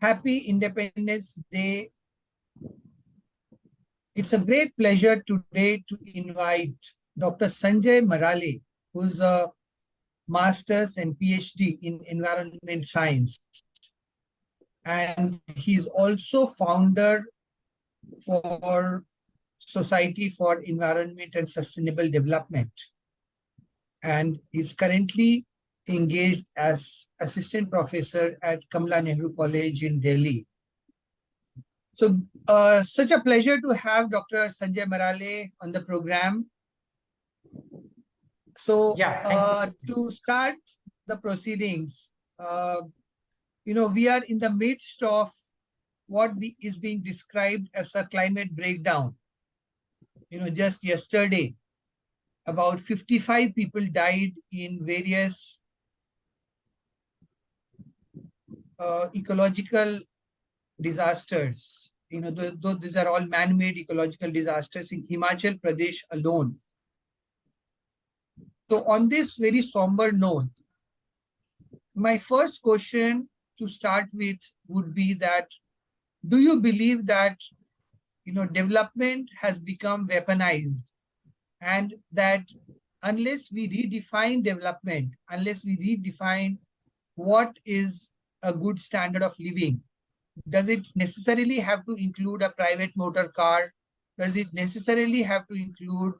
Happy Independence Day. It's a great pleasure today to invite Dr. Sanjay Marale, who's a master's and PhD in environment science. And he's also founder for Society for Environment and Sustainable Development. And he's currently engaged as assistant professor at Kamala Nehru College in Delhi. So, such a pleasure to have Dr. Sanjay Marale on the program. So, to start the proceedings, we are in the midst of what is being described as a climate breakdown. Just yesterday, about 55 people died in various ecological disasters. Though these are all man-made ecological disasters in Himachal Pradesh alone. So on this very somber note, my first question to start with would be that, do you believe that, development has become weaponized, and that unless we redefine development, unless we redefine what is a good standard of living, does it necessarily have to include a private motor car? Does it necessarily have to include,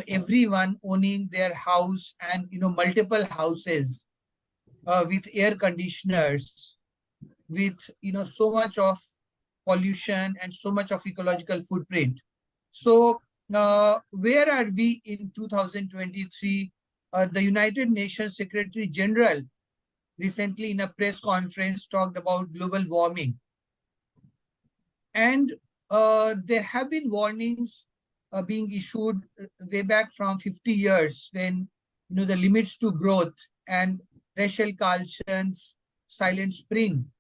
everyone owning their house and, multiple houses with air conditioners, with, so much of pollution and so much of ecological footprint? So where are we in 2023? The United Nations Secretary General recently in a press conference talked about global warming. And there have been warnings being issued way back from 50 years when, the limits to growth and Rachel Carlson's Silent Spring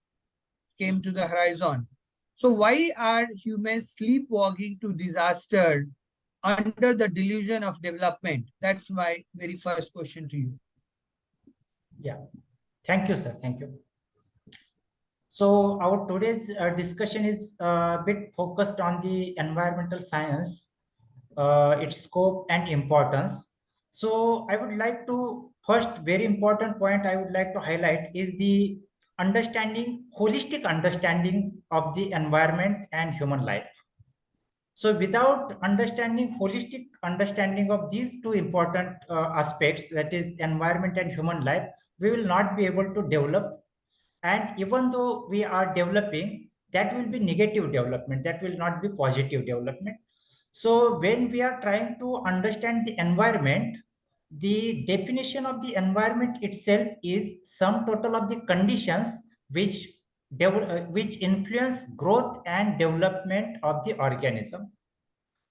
came to the horizon. So why are humans sleepwalking to disaster under the delusion of development? That's my very first question to you. Yeah. Thank you, sir. Thank you. So our today's discussion is a bit focused on the environmental science, its scope and importance. So I would like to first very important point I would like to highlight is the holistic understanding of the environment and human life. So without holistic understanding of these two important aspects, that is environment and human life, we will not be able to develop. And even though we are developing, that will be negative development, that will not be positive development. So when we are trying to understand the environment, the definition of the environment itself is sum total of the conditions which influence growth and development of the organism.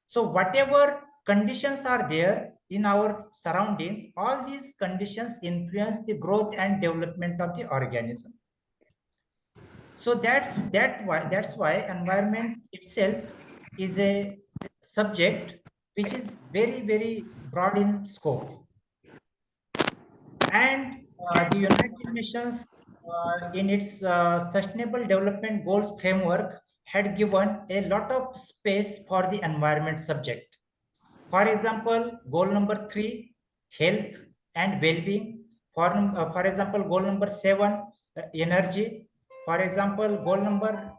So whatever conditions are there in our surroundings, all these conditions influence the growth and development of the organism. So that's why environment itself is a subject which is very broad in scope. And the United Nations in its Sustainable Development Goals framework had given a lot of space for the environment subject. For example, goal number 3, health and well-being. For example, goal number 7, energy. For example, goal number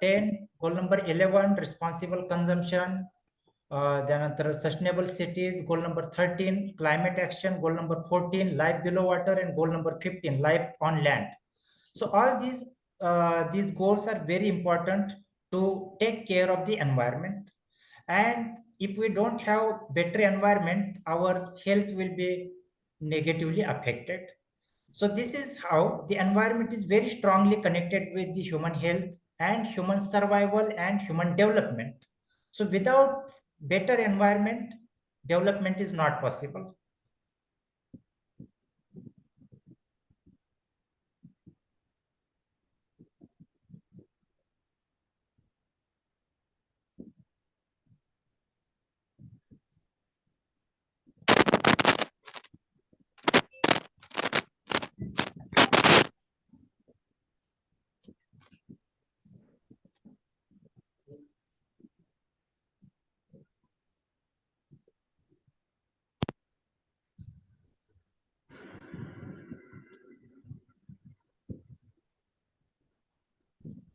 10, goal number 11, responsible consumption. Then after sustainable cities, goal number 13, climate action, goal number 14, life below water, and goal number 15, life on land. So all these goals are very important to take care of the environment. And if we don't have better environment, our health will be negatively affected. So this is how the environment is very strongly connected with the human health and human survival and human development. So without better environment, development is not possible.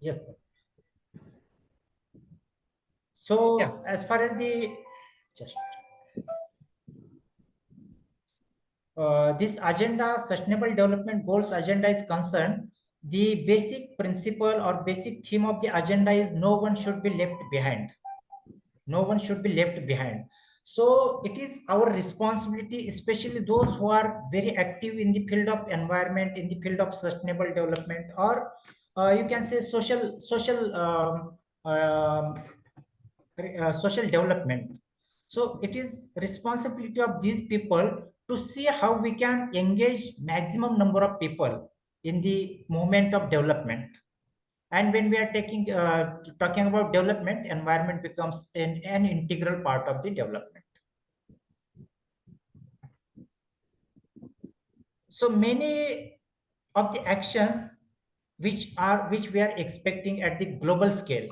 Yes, sir. So Yeah. as far as the just this agenda, sustainable development goals agenda is concerned, the basic principle or basic theme of the agenda is no one should be left behind. No one should be left behind. So it is our responsibility, especially those who are very active in the field of environment, in the field of sustainable development, or you can say social development. So it is responsibility of these people to see how we can engage maximum number of people in the movement of development. And when we are talking about development, environment becomes an integral part of the development. So many of the actions which we are expecting at the global scale,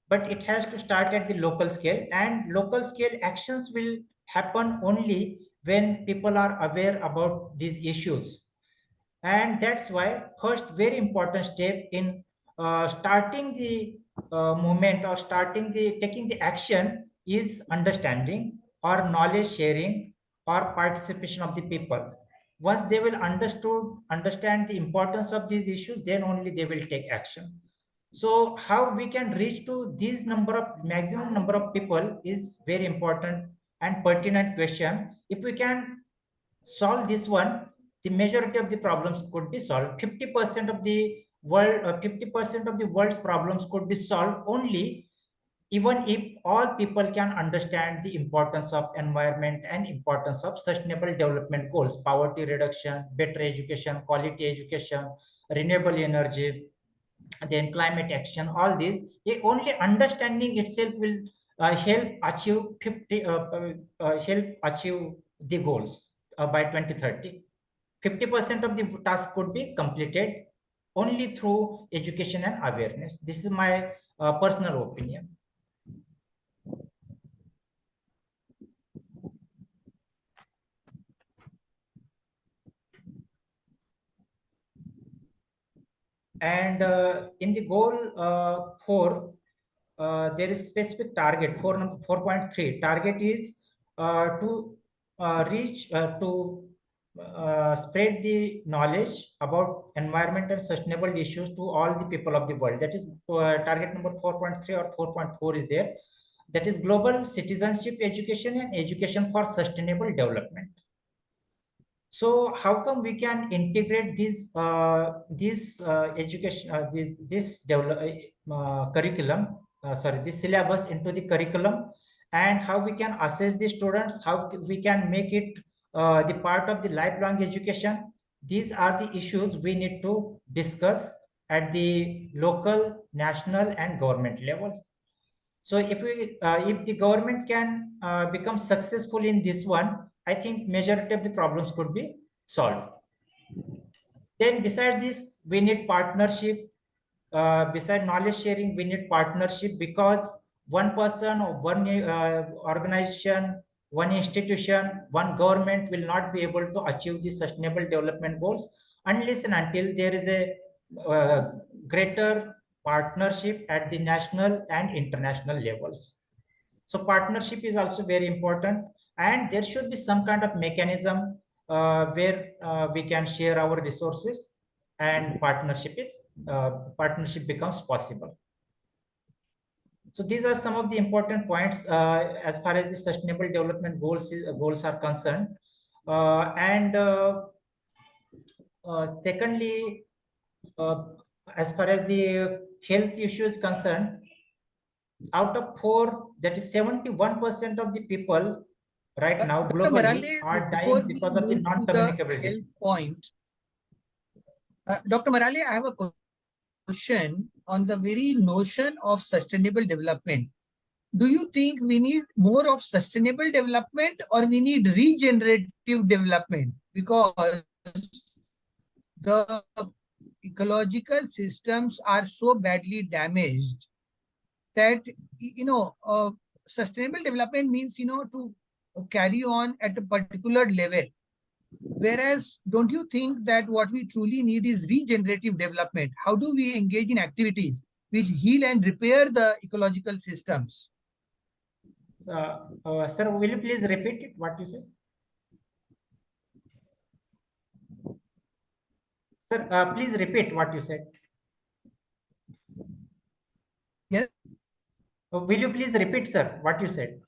but it has to start at the local scale, and local scale actions will happen only when people are aware about these issues. And that's why first very important step in starting the movement or starting the taking the action is understanding or knowledge sharing or participation of the people. Once they will understand the importance of these issues, then only they will take action. So how we can reach to this number of maximum number of people is very important and pertinent question. If we can solve this one, the majority of the problems could be solved. 50% of the world, 50% of the world's problems could be solved only even if all people can understand the importance of environment and importance of sustainable development goals, poverty reduction, better education, quality education, renewable energy, then climate action, all these. Only understanding itself will help achieve 50 help achieve the goals by 2030. 50% of the task could be completed only through education and awareness. This is my personal opinion. And in the goal 4, there is specific target. 4.3 target is to reach to spread the knowledge about environment and sustainable issues to all the people of the world. That is target number 4.3 or 4.4 is there. That is global citizenship education and education for sustainable development. So how come we can integrate this education this develop curriculum this syllabus into the curriculum, and how we can assess the students, how we can make it the part of the lifelong education? These are the issues we need to discuss at the local, national and government level. So if the government can become successful in this one, I think majority of the problems could be solved. Then besides this, we need partnership. Beside knowledge sharing, we need partnership, because one person or one organization, one institution, one government will not be able to achieve the sustainable development goals unless and until there is a greater partnership at the national and international levels. So partnership is also very important, and there should be some kind of mechanism where we can share our resources, and partnership becomes possible. So these are some of the important points as far as the sustainable development goals are concerned. And secondly, uh, as far as the health issue is concerned, out of 4, that is 71% of the people right now Dr. globally Marale, are before dying we because of the move to the non-communicable health disease. point, Dr. Marale, I have a question on the very notion of sustainable development. Do you think we need more of sustainable development or we need regenerative development? Because the ecological systems are so badly damaged that, sustainable development means, to carry on at a particular level. Whereas, don't you think that what we truly need is regenerative development? How do we engage in activities which heal and repair the ecological systems. Sir, will you please repeat it, what you said? Sir, please repeat what you said. Yes, Will you please repeat, sir, what you said?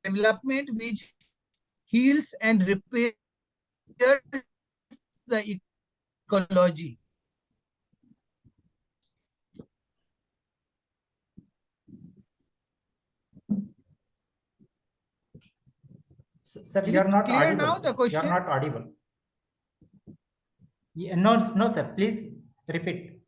development which heals and repairs the ecology. Sir, Is you are it not clear audible, now, sir. the You are question? not audible. Yeah, no, no, sir. Please repeat.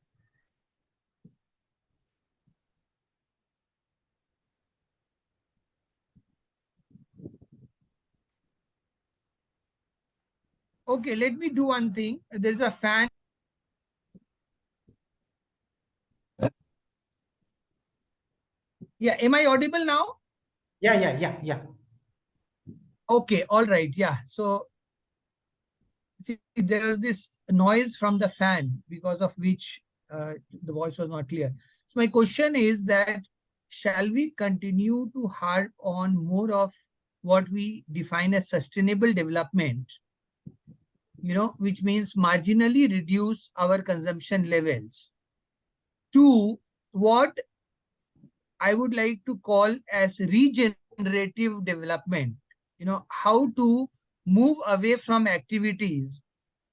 Okay, let me do one thing. There's a fan. Yeah, am I audible now? Yeah. Okay, all right. Yeah. So see, there was this noise from the fan because of which the voice was not clear. So my question is that shall we continue to harp on more of what we define as sustainable development, which means marginally reduce our consumption levels to what I would like to call as regenerative development, how to move away from activities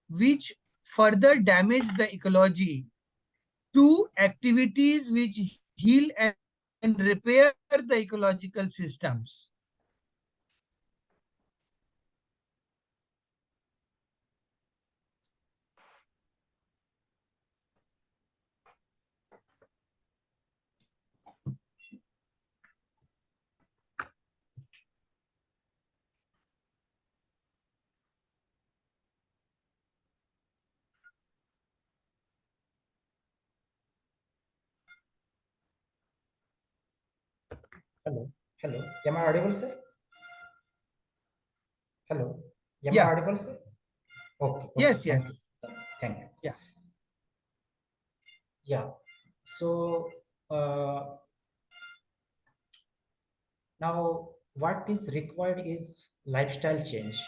which further damage the ecology to activities which heal and repair the ecological systems. Hello. Hello. Am I audible, sir? Hello. Am I Yeah. audible, sir? Okay. Yes, Thank you. yes. Thank you. Yeah. Yeah. So now what is required is lifestyle change.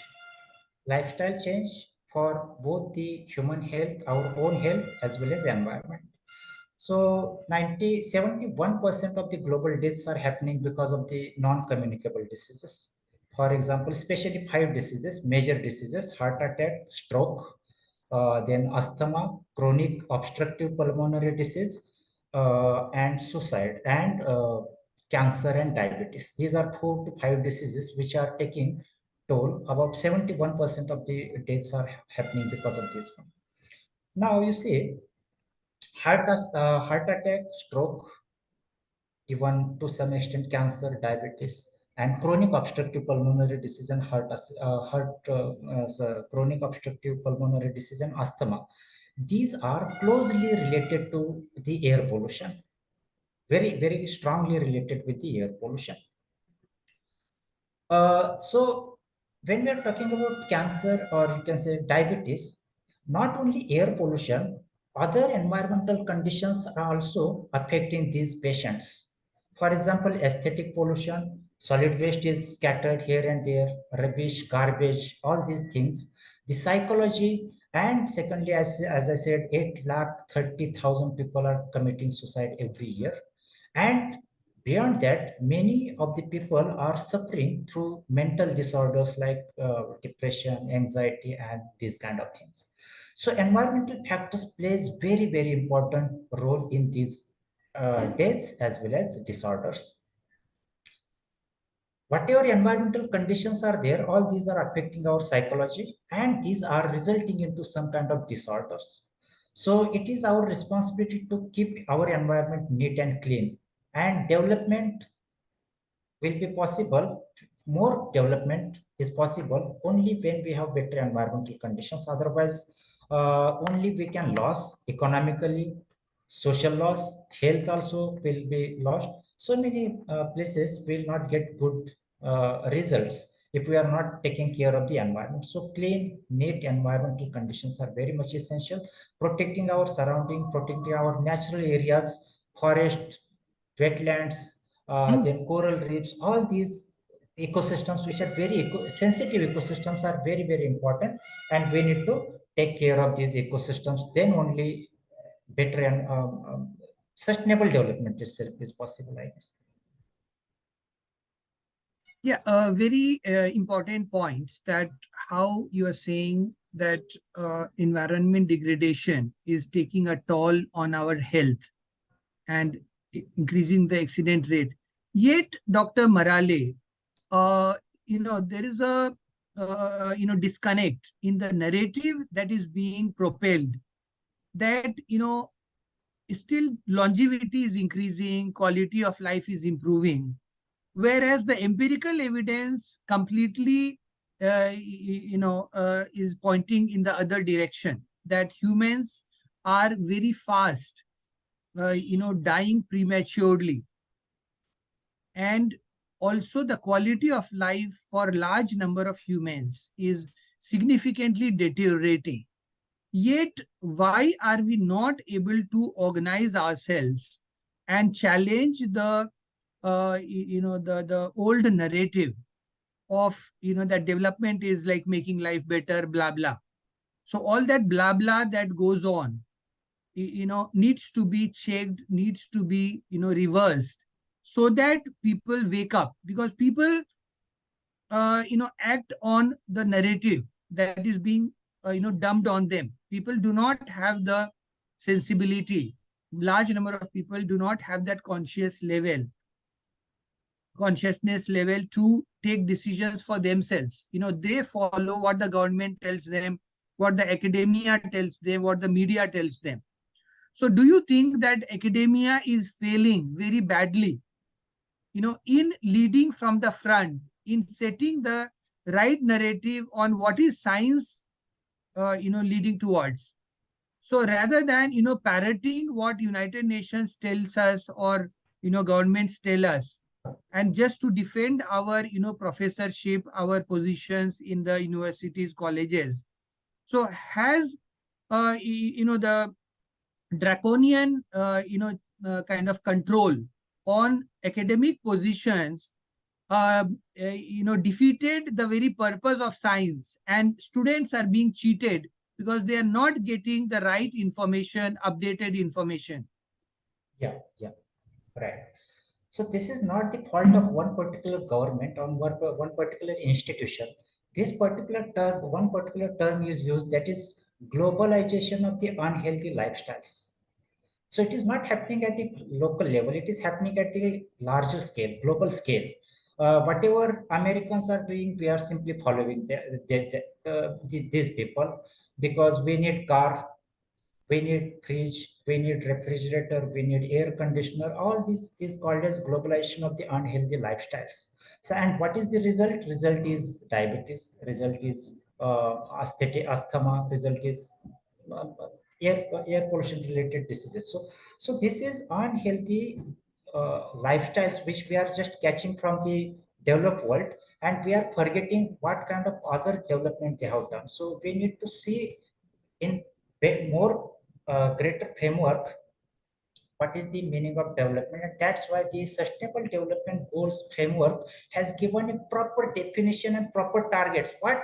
Lifestyle change for both the human health, our own health, as well as environment. So 71% of the global deaths are happening because of the non-communicable diseases. For example, especially five diseases, major diseases: heart attack, stroke, then asthma, chronic obstructive pulmonary disease, and suicide, and cancer and diabetes. These are 4 to 5 diseases which are taking toll. About 71% of the deaths are happening because of this one. Now you see, heart attack, stroke, even to some extent cancer, diabetes, and chronic obstructive pulmonary disease and chronic obstructive pulmonary disease and asthma. These are closely related to the air pollution, very strongly related with the air pollution. So when we are talking about cancer, or you can say diabetes, not only air pollution, other environmental conditions are also affecting these patients. For example, aesthetic pollution, solid waste is scattered here and there, rubbish, garbage, all these things. The psychology, and secondly, as I said, 8,30,000 people are committing suicide every year. And beyond that, many of the people are suffering through mental disorders like depression, anxiety, and these kind of things. So environmental factors plays very important role in these deaths as well as disorders. Whatever environmental conditions are there, all these are affecting our psychology, and these are resulting into some kind of disorders. So it is our responsibility to keep our environment neat and clean, and development will be possible. More development is possible only when we have better environmental conditions. Otherwise, only we can lose economically, social loss, health also will be lost. So many places will not get good results if we are not taking care of the environment. So clean, neat environmental conditions are very much essential. Protecting our surrounding, protecting our natural areas, forest, wetlands, then coral reefs, all these ecosystems which are very sensitive ecosystems are very, very important, and we need to take care of these ecosystems. Then only better and sustainable development itself is possible, I guess. Yeah, very important points that how you are saying that environment degradation is taking a toll on our health and increasing the accident rate. Yet, Dr. Marale, uh, there is a disconnect in the narrative that is being propelled that still longevity is increasing, quality of life is improving, whereas the empirical evidence completely is pointing in the other direction, that humans are very fast dying prematurely, and also the quality of life for large number of humans is significantly deteriorating. Yet why are we not able to organize ourselves and challenge the the old narrative of that development is like making life better, blah blah. So all that blah blah that goes on needs to be checked, needs to be reversed, so that people wake up, because people act on the narrative that is being dumped on them. People do not have the sensibility. Large number of people do not have that consciousness level to take decisions for themselves. They follow what the government tells them, what the academia tells them, what the media tells them. So do you think that academia is failing very badly in leading from the front, in setting the right narrative on what is science leading towards? So rather than parroting what United Nations tells us, or governments tell us, and just to defend our professorship, our positions in the universities, colleges, so has the draconian kind of control on academic positions defeated the very purpose of science, and students are being cheated because they are not getting the right information, updated information. Yeah, yeah, right. So this is not the fault of one particular government or one particular institution. This particular term, one particular term is used, that is globalization of the unhealthy lifestyles. So it is not happening at the local level; it is happening at the larger scale, global scale. Whatever Americans are doing, we are simply following these people, because we need car, we need fridge, we need refrigerator, we need air conditioner. All this is called as globalization of the unhealthy lifestyles. So, and what is the result? Result is diabetes, result is aesthetic asthma, result is uh, air pollution related diseases. So this is unhealthy lifestyles which we are just catching from the developed world, and we are forgetting what kind of other development they have done. So we need to see in more greater framework what is the meaning of development. And that's why the sustainable development goals framework has given a proper definition and proper targets, what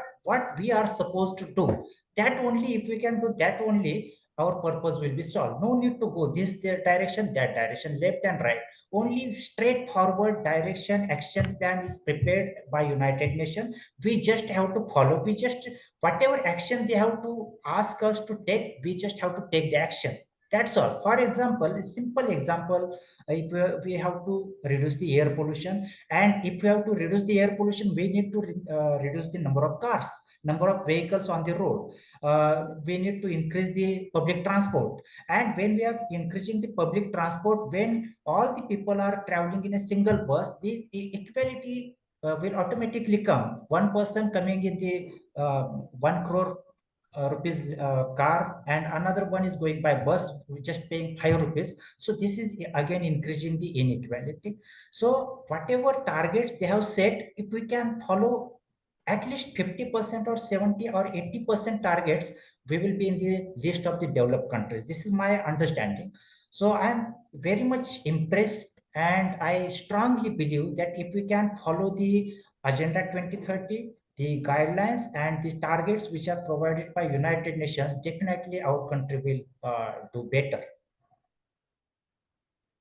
we are supposed to do. That only, if we can do that only, our purpose will be solved. No need to go this direction, that direction, left and right. Only straightforward direction action plan is prepared by United Nations. We just have to follow. We just, whatever action they have to ask us to take, we just have to take the action. That's all. For example, a simple example, if we have to reduce the air pollution, and if we have to reduce the air pollution, we need to reduce the number of cars, number of vehicles on the road. We need to increase the public transport. And when we are increasing the public transport, when all the people are traveling in a single bus, the equality will automatically come. One person coming in the 1 crore rupees car, and another one is going by bus just paying 5 rupees. So this is again increasing the inequality. So whatever targets they have set, if we can follow at least 50% or 70 or 80% targets, we will be in the list of the developed countries. This is my understanding. So I'm very much impressed, and I strongly believe that if we can follow the Agenda 2030, the guidelines and the targets which are provided by United Nations, definitely our country will do better.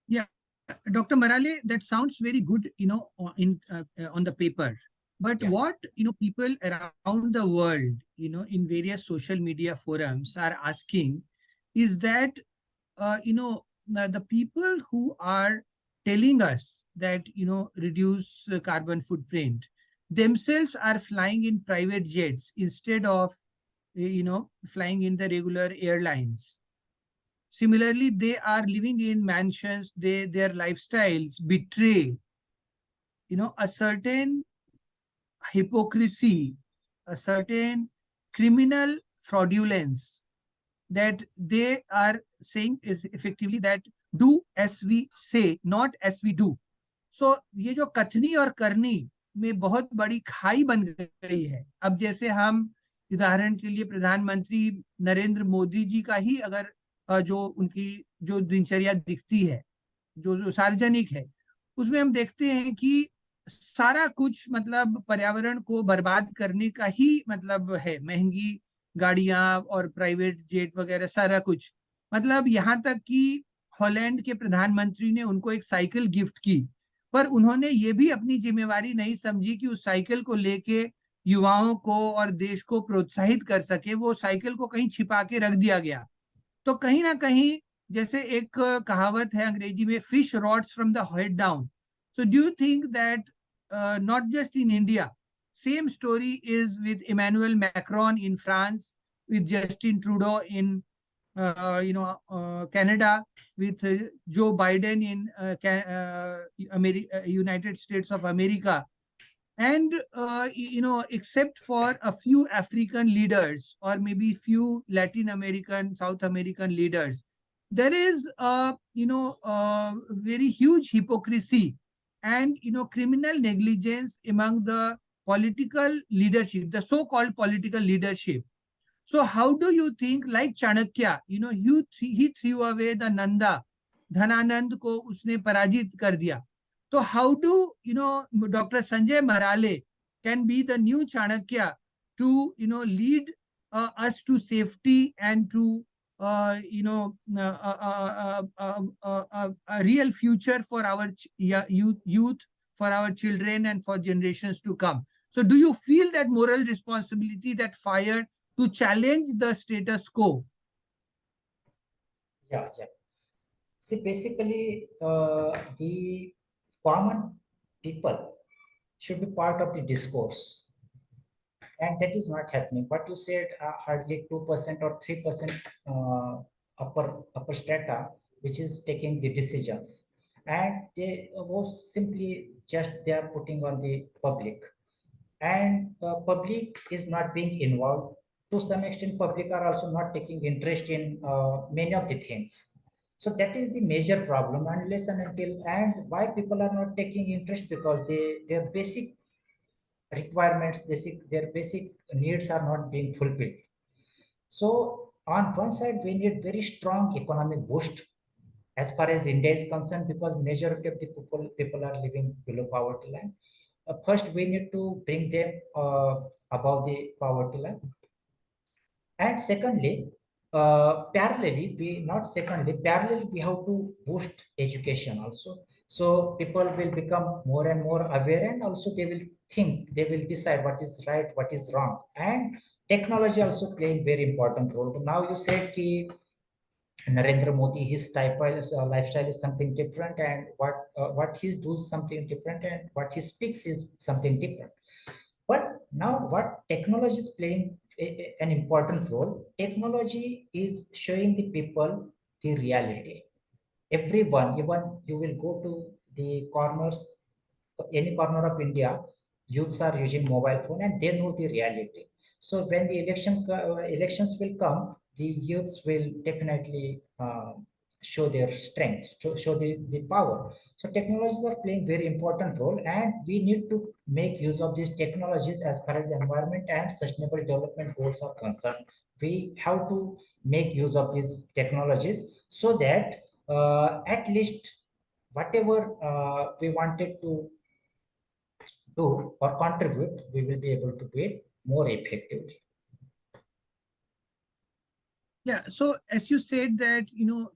Yeah, Dr. Marale, that sounds very good, on the paper. But Yeah. what, people around the world, in various social media forums are asking is that, the people who are telling us that, reduce carbon footprint themselves are flying in private jets instead of, flying in the regular airlines. Similarly, they are living in mansions. Their lifestyles betray, a certain hypocrisy, a certain criminal fraudulence that they are saying is effectively that do as we say, not as we do. So ये जो कथनी और करनी में बहुत बड़ी खाई बन गई है। अब जैसे हम उदाहरण के लिए प्रधानमंत्री नरेंद्र मोदी जी का ही अगर जो उनकी जो दिनचर्या दिखती है, जो जो सार्वजनिक है, उसमें हम देखते हैं कि सारा कुछ मतलब पर्यावरण को बर्बाद करने का ही मतलब है। महंगी गाड़ियां और प्राइवेट जेट वगैरह सारा कुछ, मतलब यहाँ तक कि हॉलैंड के प्रधानमंत्री ने उनको एक साइकिल गिफ्ट की, पर उन्होंने ये भी अपनी जिम्मेवारी नहीं समझी कि उस साइकिल को लेके युवाओं को और देश को प्रोत्साहित कर सके। वो साइकिल को कहीं छिपा के रख दिया गया। तो कहीं ना कहीं जैसे एक कहावत है अंग्रेजी में, fish rots from the head down. So do you think that not just in India, same story is with Emmanuel Macron in France, with Justin Trudeau in Canada, with Joe Biden in United States of America, and except for a few African leaders or maybe few Latin American, South American leaders, there is a very huge hypocrisy and criminal negligence among the political leadership, the so-called political leadership. So how do you think, like Chanakya, he threw away the Nanda, Dhananand को उसने पराजित कर दिया. So how do Dr. Sanjay Marale can be the new Chanakya to lead us to safety and to a real future for our youth, for our children, and for generations to come. So do you feel that moral responsibility, that fire to challenge the status quo? Yeah, yeah. See, basically, the common people should be part of the discourse, and that is not happening. What you said, hardly 2% or 3% upper strata, which is taking the decisions, and they was simply just they are putting on the public, and public is not being involved. To some extent, public are also not taking interest in many of the things. So that is the major problem, unless and until, and why people are not taking interest, because their basic requirements, their basic needs are not being fulfilled. So on one side, we need very strong economic boost as far as India is concerned, because majority of the people are living below poverty line. First, we need to bring them above the poverty line, and secondly, parallelly, we have to boost education also. So people will become more and more aware, and also they will think, they will decide what is right, what is wrong, and technology also playing very important role. Now you said ki Narendra Modi, his type lifestyle is something different, and what he does something different, and what he speaks is something different. But now, what technology is playing an important role. Technology is showing the people the reality. Everyone, even you will go to the corners, any corner of India, youths are using mobile phone and they know the reality. So when the elections will come, the youths will definitely show their strengths, show the power. So technologies are playing very important role, and we need to make use of these technologies as far as environment and sustainable development goals are concerned. We have to make use of these technologies so that at least whatever we wanted to do or contribute, we will be able to do it more effectively. Yeah, so as you said that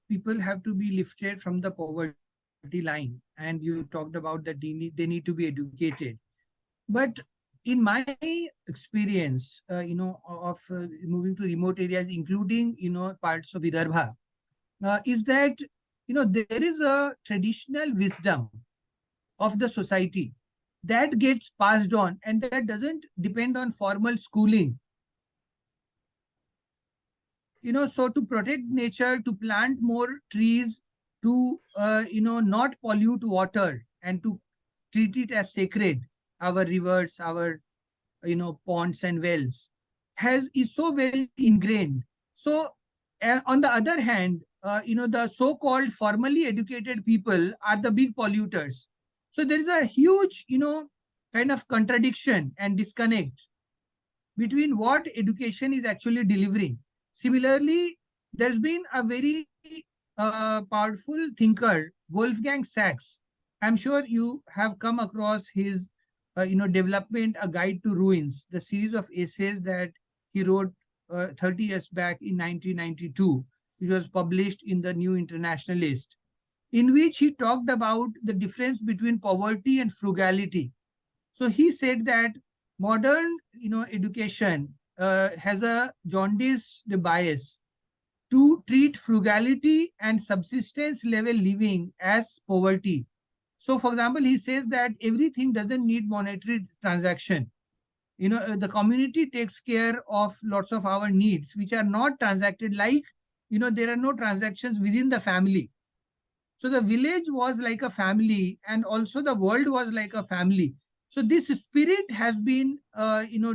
people have to be lifted from the poverty line, and you talked about that they need to be educated. But in my experience, of moving to remote areas, including parts of Vidarbha, is that there is a traditional wisdom of the society that gets passed on, and that doesn't depend on formal schooling. So to protect nature, to plant more trees, to not pollute water, and to treat it as sacred, our rivers, our ponds and wells, has is so well ingrained. So on the other hand, the so-called formally educated people are the big polluters. So there is a huge kind of contradiction and disconnect between what education is actually delivering. Similarly, there's been a very powerful thinker, Wolfgang Sachs. I'm sure you have come across his, Development, A Guide to Ruins, the series of essays that he wrote 30 years back in 1992, which was published in the New Internationalist, in which he talked about the difference between poverty and frugality. So he said that modern, education has a jaundiced bias to treat frugality and subsistence level living as poverty. So, for example, he says that everything doesn't need monetary transaction. The community takes care of lots of our needs, which are not transacted. Like, there are no transactions within the family. So the village was like a family, and also the world was like a family. So this spirit has been,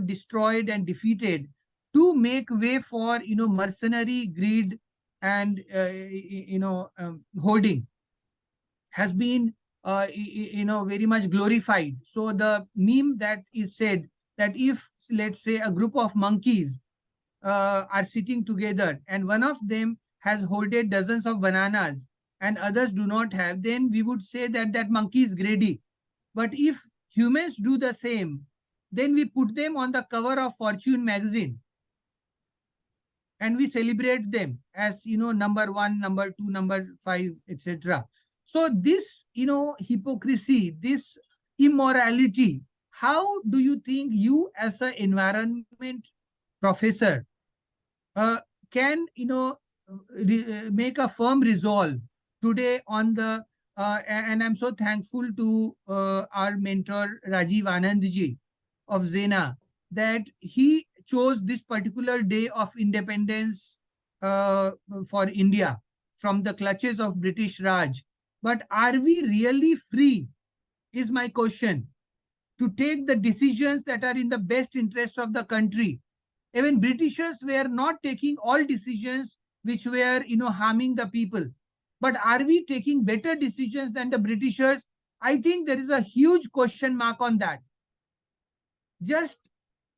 destroyed and defeated to make way for, mercenary greed and, hoarding has been, very much glorified. So the meme that is said that if, let's say, a group of monkeys are sitting together and one of them has hoarded dozens of bananas and others do not have, then we would say that that monkey is greedy. But if humans do the same, then we put them on the cover of Fortune magazine and we celebrate them as, number one, number two, number five, etc. So this, hypocrisy, this immorality, how do you think you as an environment professor uh, can make a firm resolve today on the and I'm so thankful to our mentor Rajiv Anandji of Zena that he chose this particular day of independence uh, for India from the clutches of British Raj. But are we really free is my question, to take the decisions that are in the best interest of the country? Even Britishers were not taking all decisions which were, harming the people. But are we taking better decisions than the Britishers? I think there is a huge question mark on that. Just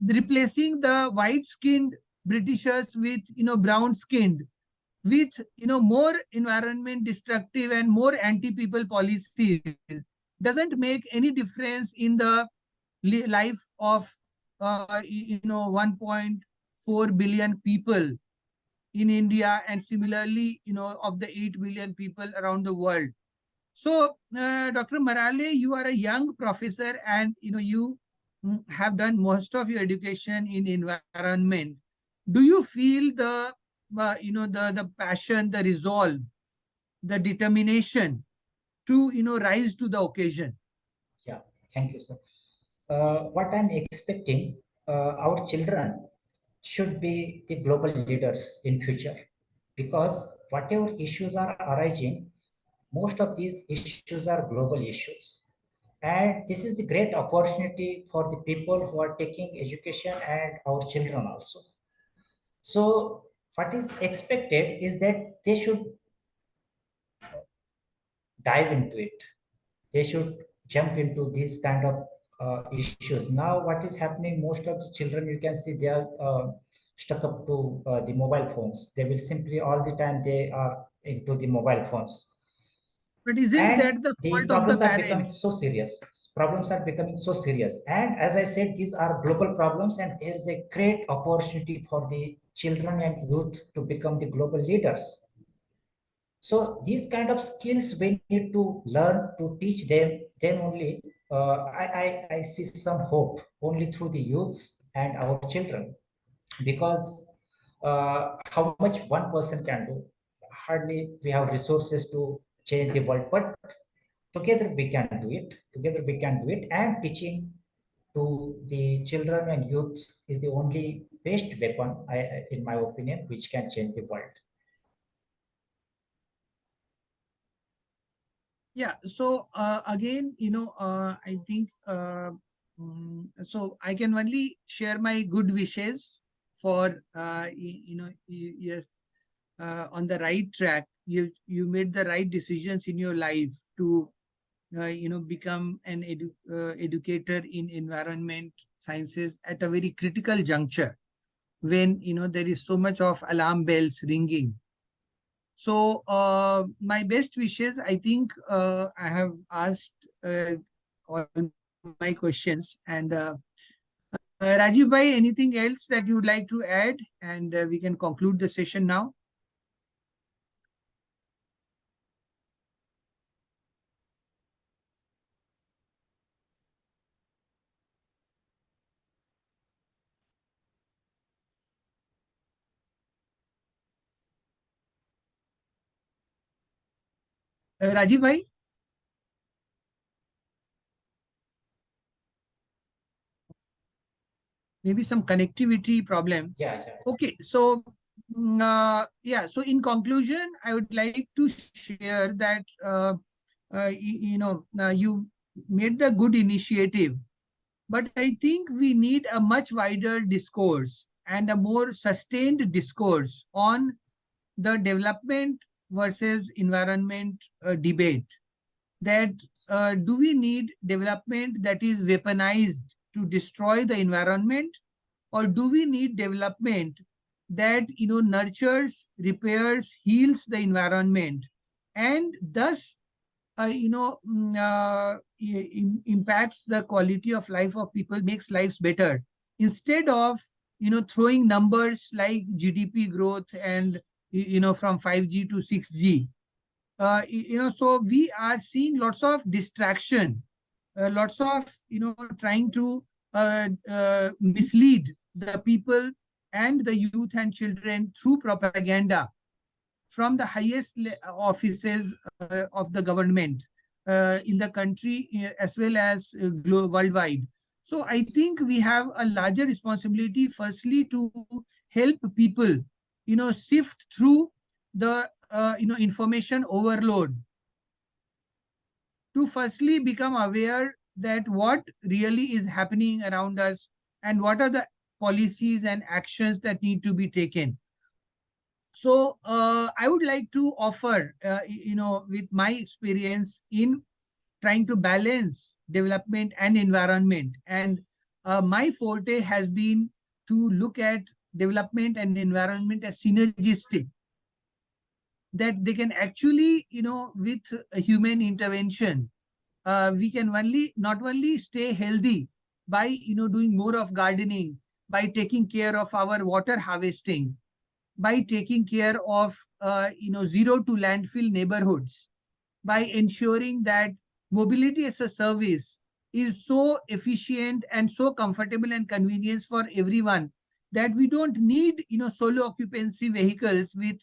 replacing the white-skinned Britishers with, brown-skinned, with, more environment destructive and more anti-people policies, doesn't make any difference in the life of 1.4 billion people in India, and similarly, of the 8 billion people around the world. So, Dr. Marale, you are a young professor, and you have done most of your education in environment. Do you feel the passion, the resolve, the determination to rise to the occasion? Yeah, thank you, sir. What I'm expecting, our children should be the global leaders in future, because whatever issues are arising, most of these issues are global issues. And this is the great opportunity for the people who are taking education and our children also. So what is expected is that they should dive into it. They should jump into these kind of issues. Now, what is happening? Most of the children, you can see, they are stuck up to the mobile phones. They will simply all the time they are into the mobile phones, But isn't and that the the fault of the problems are becoming parents? so serious. Problems are becoming so serious, and as I said, these are global problems, and there is a great opportunity for the children and youth to become the global leaders. So these kind of skills we need to learn to teach them. Then only I see some hope only through the youths and our children, because how much one person can do, hardly we have resources to change the world, but together we can do it. Together we can do it, and teaching to the children and youth is the only best weapon, in my opinion, which can change the world. Yeah. So again, I think so I can only share my good wishes for yes, on the right track. You made the right decisions in your life to become an educator in environment sciences at a very critical juncture when there is so much of alarm bells ringing. So my best wishes, I think I have asked all my questions. And Rajiv bhai, anything else that you would like to add? And we can conclude the session now. Rajiv bhai, maybe some connectivity problem. Yeah, yeah. Okay, so yeah, so in conclusion, I would like to share that you made the good initiative, but I think we need a much wider discourse and a more sustained discourse on the development versus environment debate. That do we need development that is weaponized to destroy the environment, or do we need development that nurtures, repairs, heals the environment, and thus impacts the quality of life of people, makes lives better, instead of throwing numbers like GDP growth and from 5G to 6G. So we are seeing lots of distraction, lots of trying to mislead the people and the youth and children through propaganda from the highest offices of the government in the country, as well as worldwide. So I think we have a larger responsibility, firstly, to help people sift through the information overload, to firstly become aware that what really is happening around us and what are the policies and actions that need to be taken. So I would like to offer, with my experience in trying to balance development and environment, and my forte has been to look at development and environment as synergistic, that they can actually, with a human intervention, we can only not only stay healthy by doing more of gardening, by taking care of our water harvesting, by taking care of zero to landfill neighborhoods, by ensuring that mobility as a service is so efficient and so comfortable and convenience for everyone, that we don't need solo occupancy vehicles with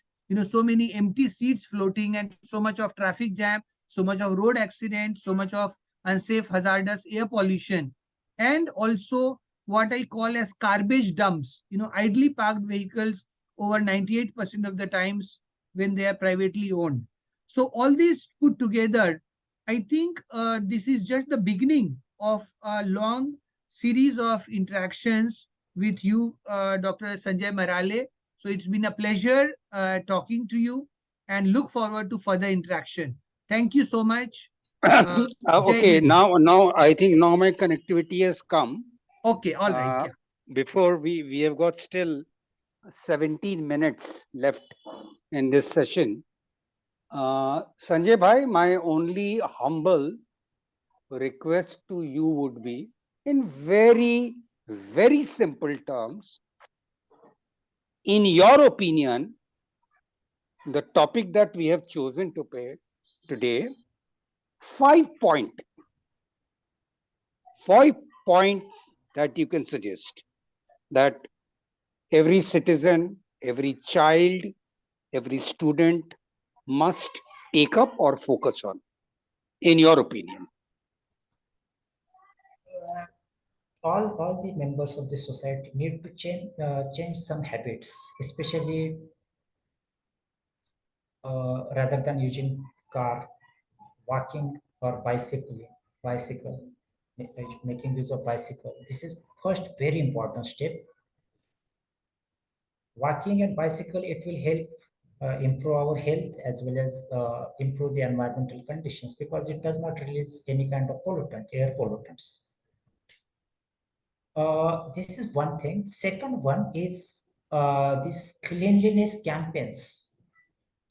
so many empty seats floating and so much of traffic jam, so much of road accident, so much of unsafe hazardous air pollution, and also what I call as garbage dumps, idly parked vehicles over 98% of the times when they are privately owned. So all these put together, I think this is just the beginning of a long series of interactions with you, Dr. Sanjay Marale. So it's been a pleasure talking to you, and look forward to further interaction. Thank you so much. Jai Okay, Hind. now I think now my connectivity has come. Okay, all right. Uh, Yeah. Before we have got still 17 minutes left in this session. Sanjay bhai, my only humble request to you would be, in very simple terms, in your opinion, the topic that we have chosen to pay today, 5 point, 5 points that you can suggest that every citizen, every child, every student must take up or focus on, in your opinion. All the members of the society need to change some habits, especially rather than using car, walking or bicycle, making use of bicycle. This is first very important step. Walking and bicycle, it will help improve our health as well as improve the environmental conditions, because it does not release any kind of pollutant, air pollutants. This is one thing. Second one is this cleanliness campaigns.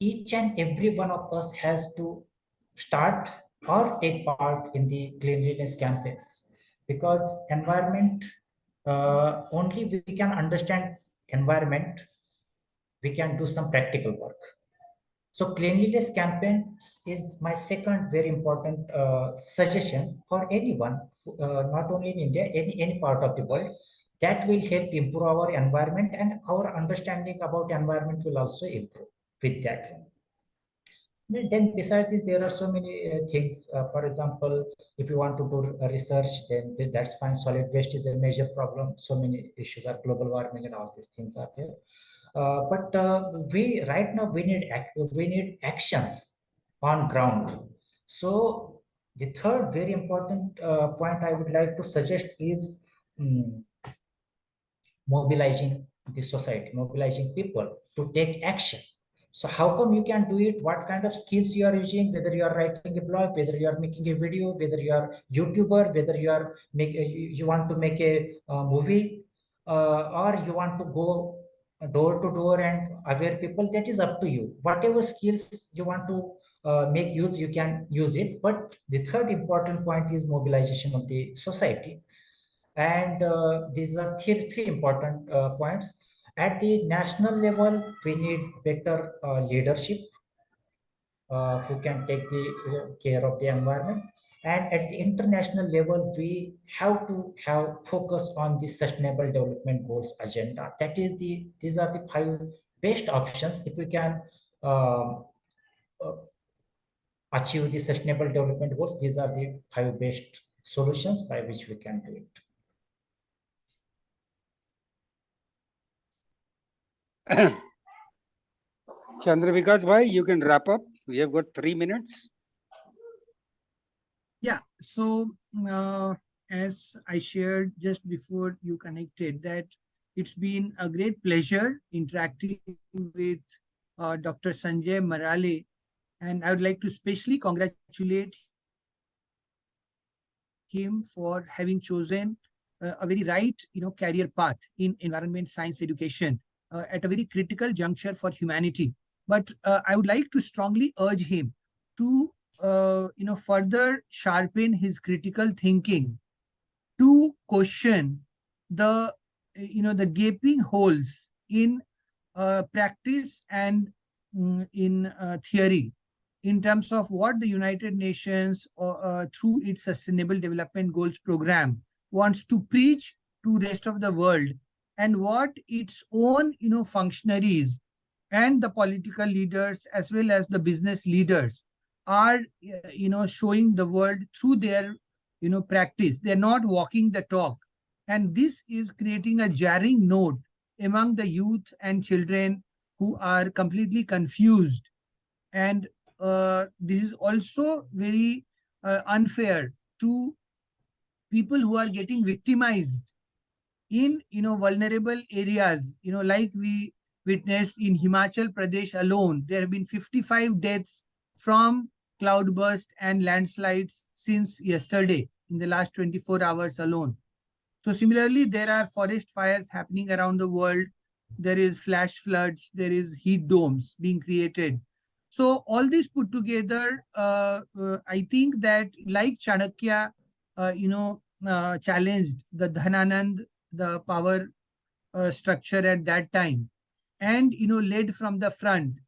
Each and every one of us has to start or take part in the cleanliness campaigns, because environment, only we can understand environment, we can do some practical work. So cleanliness campaigns is my second very important suggestion for anyone, not only in India, any part of the world. That will help improve our environment, and our understanding about environment will also improve with that one. Then besides this, there are so many things. For example, if you want to do a research, then that's fine. Solid waste is a major problem. So many issues are global warming and all these things are there. But we right now we need actions on ground. So the third very important point I would like to suggest is mm, mobilizing the society, mobilizing people to take action. So how come you can do it? What kind of skills you are using? Whether you are writing a blog, whether you are making a video, whether you are YouTuber, whether you are you want to make a movie, or you want to go door to door and aware people. That is up to you. Whatever skills you want to make use, you can use it. But the third important point is mobilization of the society, and these are three important points. At the national level, we need better leadership who can take the care of the environment. And at the international level, we have to have focus on the sustainable development goals agenda. That is these are the five best options. If we can um, uh, achieve the sustainable development goals, these are the five best solutions by which we can do it. Chandra Vikas bhai, you can wrap up. We have got 3 minutes. Yeah. So, as I shared just before you connected, that it's been a great pleasure interacting with Dr. Sanjay Marale, and I would like to especially congratulate him for having chosen a very right, career path in environment science education at a very critical juncture for humanity. But I would like to strongly urge him to, further sharpen his critical thinking, to question the gaping holes in practice and in theory, in terms of what the United Nations, through its Sustainable Development Goals program, wants to preach to rest of the world, and what its own functionaries and the political leaders as well as the business leaders are showing the world through their practice. They're not walking the talk, and this is creating a jarring note among the youth and children who are completely confused. And this is also very unfair to people who are getting victimized in vulnerable areas, like we witnessed in Himachal Pradesh alone. There have been 55 deaths from cloudburst and landslides since yesterday in the last 24 hours alone. So similarly, there are forest fires happening around the world. There is flash floods. There is heat domes being created. So all this put together, I think that like Chanakya, challenged the Dhananand, the power structure at that time, and led from the front.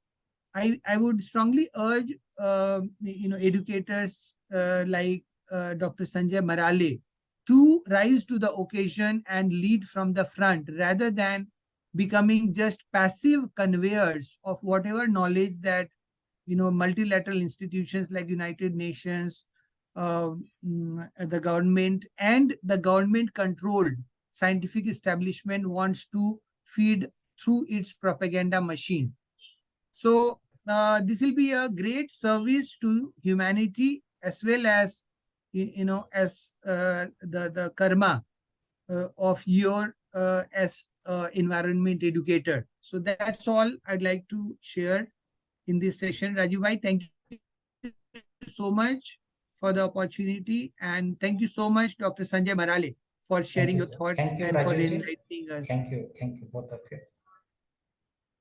I would strongly urge educators like Dr. Sanjay Marale to rise to the occasion and lead from the front rather than becoming just passive conveyors of whatever knowledge that multilateral institutions like United Nations, the government and the government controlled scientific establishment wants to feed through its propaganda machine. So this will be a great service to humanity as well as as the karma of your as environment educator. So that's all I'd like to share in this session. Rajiv bhai, thank you so much for the opportunity, and thank you so much, Dr. Sanjay Marale, for sharing your thoughts Thank you, and for Rajiv ji. enlightening us. Thank you, both of you.